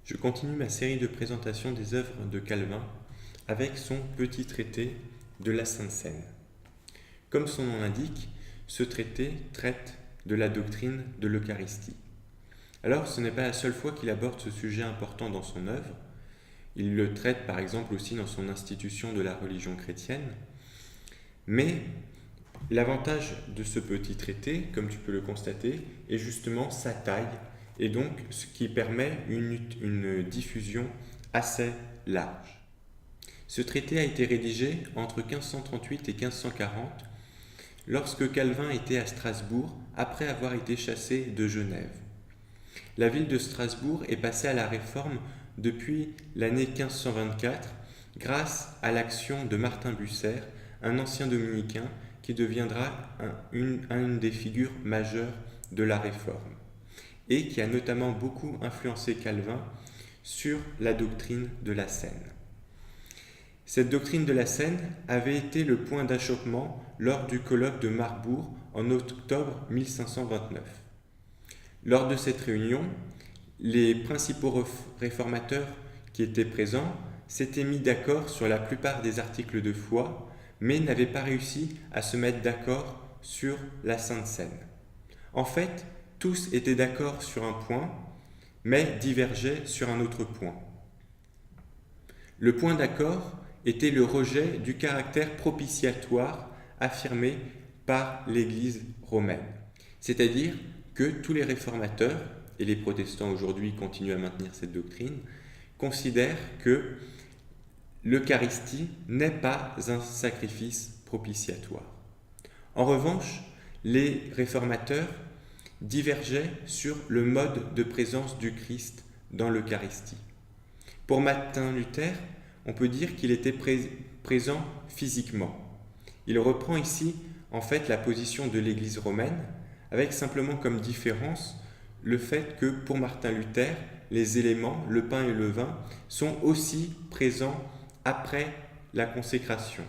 Je continue ma série de présentation des œuvres de Calvin avec son petit traité de la Sainte Seine. Comme son nom l'indique, ce traité traite de la doctrine de l'Eucharistie. Alors, ce n'est pas la seule fois qu'il aborde ce sujet important dans son œuvre. Il le traite par exemple aussi dans son institution de la religion chrétienne. Mais l'avantage de ce petit traité, comme tu peux le constater, est justement sa taille, et donc ce qui permet une diffusion assez large. Ce traité a été rédigé entre 1538 et 1540, lorsque Calvin était à Strasbourg, après avoir été chassé de Genève. La ville de Strasbourg est passée à la Réforme depuis l'année 1524, grâce à l'action de Martin Bucer, un ancien dominicain qui deviendra une des figures majeures de la Réforme, et qui a notamment beaucoup influencé Calvin sur la doctrine de la Seine. Cette doctrine de la Seine avait été le point d'achoppement lors du colloque de Marbourg en octobre 1529. Lors de cette réunion, les principaux réformateurs qui étaient présents s'étaient mis d'accord sur la plupart des articles de foi, mais n'avaient pas réussi à se mettre d'accord sur la Sainte Seine. En fait, tous étaient d'accord sur un point, mais divergeaient sur un autre point. Le point d'accord était le rejet du caractère propitiatoire affirmé par l'Église romaine. C'est-à-dire que tous les réformateurs, et les protestants aujourd'hui continuent à maintenir cette doctrine, considèrent que l'Eucharistie n'est pas un sacrifice propitiatoire. En revanche, les réformateurs divergeaient sur le mode de présence du Christ dans l'Eucharistie. Pour Martin Luther, on peut dire qu'il était présent physiquement. Il reprend ici en fait la position de l'Église romaine, avec simplement comme différence le fait que pour Martin Luther, les éléments, le pain et le vin, sont aussi présents après la consécration.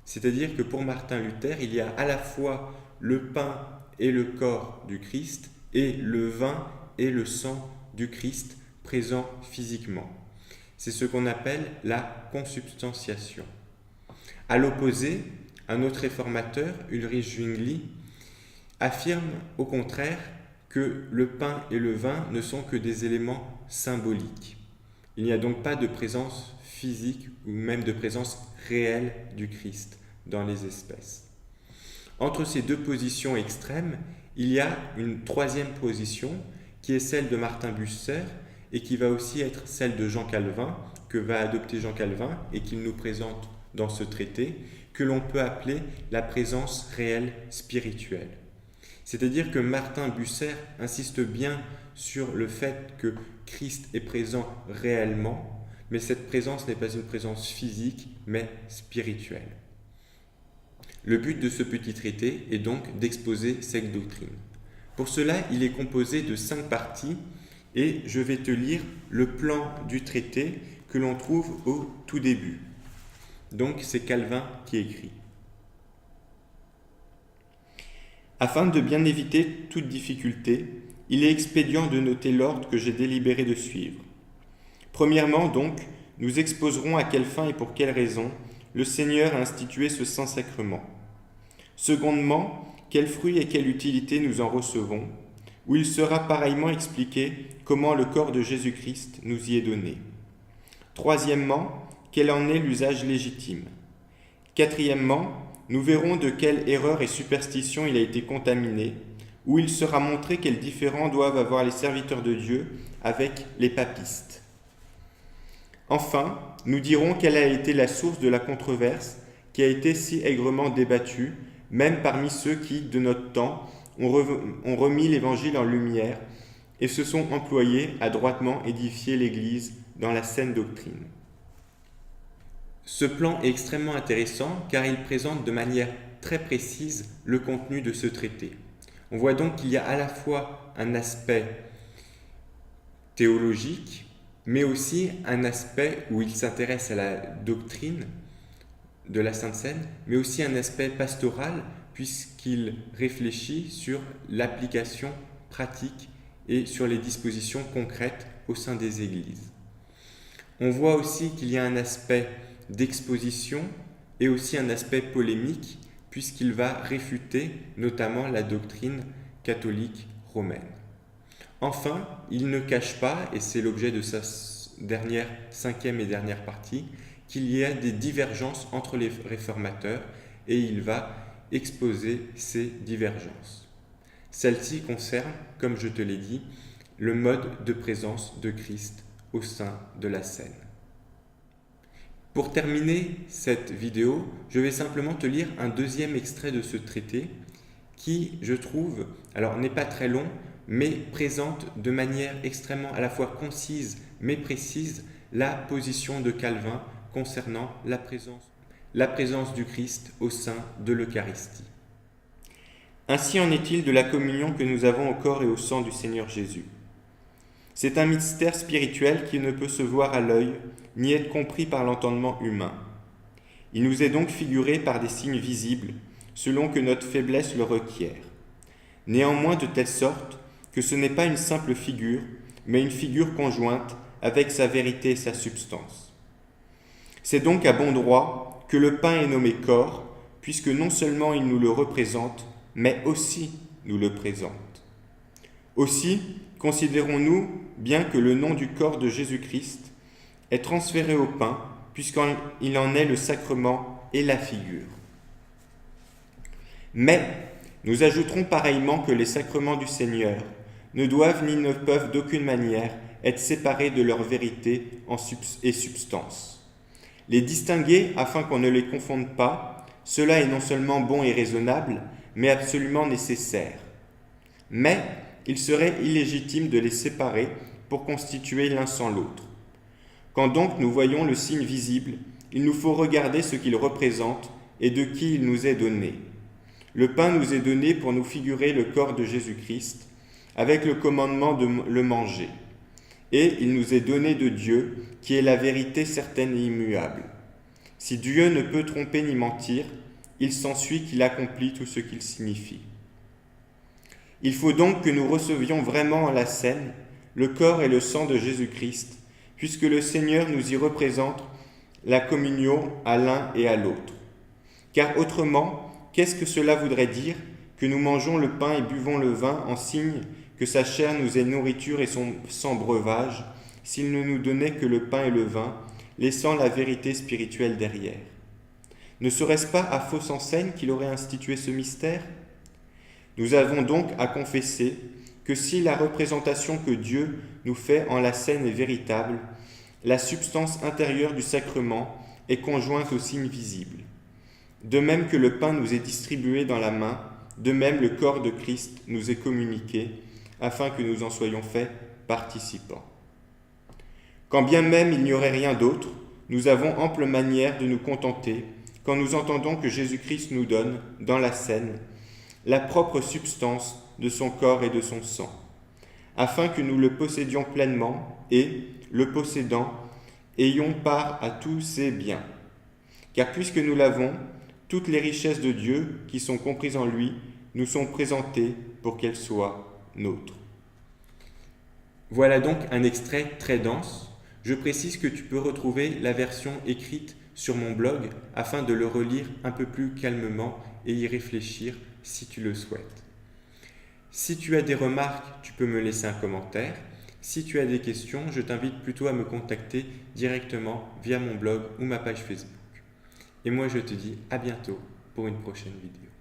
C'est-à-dire que pour Martin Luther, il y a à la fois le pain et le corps du Christ et le vin et le sang du Christ présents physiquement. C'est ce qu'on appelle la consubstantiation. À l'opposé, un autre réformateur, Ulrich Zwingli, affirme au contraire que le pain et le vin ne sont que des éléments symboliques. Il n'y a donc pas de présence physique ou même de présence réelle du Christ dans les espèces. Entre ces deux positions extrêmes, il y a une troisième position qui est celle de Martin Bucer et qui va aussi être celle de Jean Calvin, que va adopter Jean Calvin et qu'il nous présente dans ce traité, que l'on peut appeler la présence réelle spirituelle. C'est-à-dire que Martin Bucer insiste bien sur le fait que Christ est présent réellement, mais cette présence n'est pas une présence physique, mais spirituelle. Le but de ce petit traité est donc d'exposer cette doctrine. Pour cela, il est composé de 5 parties et je vais te lire le plan du traité que l'on trouve au tout début. Donc c'est Calvin qui écrit. Afin de bien éviter toute difficulté, il est expédient de noter l'ordre que j'ai délibéré de suivre. Premièrement donc, nous exposerons à quelle fin et pour quelle raison le Seigneur a institué ce saint sacrement. Secondement, quels fruits et quelle utilité nous en recevons, où il sera pareillement expliqué comment le corps de Jésus-Christ nous y est donné. Troisièmement, quel en est l'usage légitime. Quatrièmement, nous verrons de quelle erreur et superstition il a été contaminé, où il sera montré quels différends doivent avoir les serviteurs de Dieu avec les papistes. Enfin, nous dirons quelle a été la source de la controverse qui a été si aigrement débattue, même parmi ceux qui, de notre temps, ont remis l'Évangile en lumière et se sont employés à droitement édifier l'Église dans la saine doctrine. Ce plan est extrêmement intéressant car il présente de manière très précise le contenu de ce traité. On voit donc qu'il y a à la fois un aspect théologique, mais aussi un aspect où il s'intéresse à la doctrine de la Sainte Seine, mais aussi un aspect pastoral puisqu'il réfléchit sur l'application pratique et sur les dispositions concrètes au sein des églises. On voit aussi qu'il y a un aspect d'exposition et aussi un aspect polémique, puisqu'il va réfuter notamment la doctrine catholique romaine. Enfin, il ne cache pas, et c'est l'objet de sa cinquième et dernière partie, qu'il y a des divergences entre les réformateurs et il va exposer ces divergences. Celles-ci concernent, comme je te l'ai dit, le mode de présence de Christ au sein de la scène. Pour terminer cette vidéo, je vais simplement te lire un deuxième extrait de ce traité qui, je trouve, alors n'est pas très long, mais présente de manière extrêmement à la fois concise mais précise la position de Calvin concernant la présence du Christ au sein de l'Eucharistie. Ainsi en est-il de la communion que nous avons au corps et au sang du Seigneur Jésus. C'est un mystère spirituel qui ne peut se voir à l'œil, ni être compris par l'entendement humain. Il nous est donc figuré par des signes visibles, selon que notre faiblesse le requiert. Néanmoins de telle sorte que ce n'est pas une simple figure, mais une figure conjointe avec sa vérité et sa substance. C'est donc à bon droit que le pain est nommé corps, puisque non seulement il nous le représente, mais aussi nous le présente. Aussi, considérons-nous bien que le nom du corps de Jésus-Christ est transféré au pain, puisqu'il en est le sacrement et la figure. Mais nous ajouterons pareillement que les sacrements du Seigneur ne doivent ni ne peuvent d'aucune manière être séparés de leur vérité et substance. Les distinguer afin qu'on ne les confonde pas, cela est non seulement bon et raisonnable, mais absolument nécessaire. Mais il serait illégitime de les séparer pour constituer l'un sans l'autre. Quand donc nous voyons le signe visible, il nous faut regarder ce qu'il représente et de qui il nous est donné. Le pain nous est donné pour nous figurer le corps de Jésus-Christ, avec le commandement de le manger. Et il nous est donné de Dieu, qui est la vérité certaine et immuable. Si Dieu ne peut tromper ni mentir, il s'ensuit qu'il accomplit tout ce qu'il signifie. Il faut donc que nous recevions vraiment à la scène le corps et le sang de Jésus-Christ, puisque le Seigneur nous y représente la communion à l'un et à l'autre. Car autrement, qu'est-ce que cela voudrait dire que nous mangeons le pain et buvons le vin en signe que sa chair nous est nourriture et son sang breuvage, s'il ne nous donnait que le pain et le vin, laissant la vérité spirituelle derrière? Ne serait-ce pas à fausse enseigne qu'il aurait institué ce mystère? Nous avons donc à confesser que si la représentation que Dieu nous fait en la scène est véritable, la substance intérieure du sacrement est conjointe au signe visible. De même que le pain nous est distribué dans la main, de même le corps de Christ nous est communiqué, afin que nous en soyons faits participants. Quand bien même il n'y aurait rien d'autre, nous avons ample manière de nous contenter quand nous entendons que Jésus-Christ nous donne, dans la scène, la propre substance de son corps et de son sang, afin que nous le possédions pleinement et, le possédant, ayons part à tous ses biens. Car puisque nous l'avons, toutes les richesses de Dieu qui sont comprises en lui nous sont présentées pour qu'elles soient nôtres. Voilà donc un extrait très dense. Je précise que tu peux retrouver la version écrite sur mon blog afin de le relire un peu plus calmement et y réfléchir si tu le souhaites. Si tu as des remarques, tu peux me laisser un commentaire. Si tu as des questions, je t'invite plutôt à me contacter directement via mon blog ou ma page Facebook. Et moi, je te dis à bientôt pour une prochaine vidéo.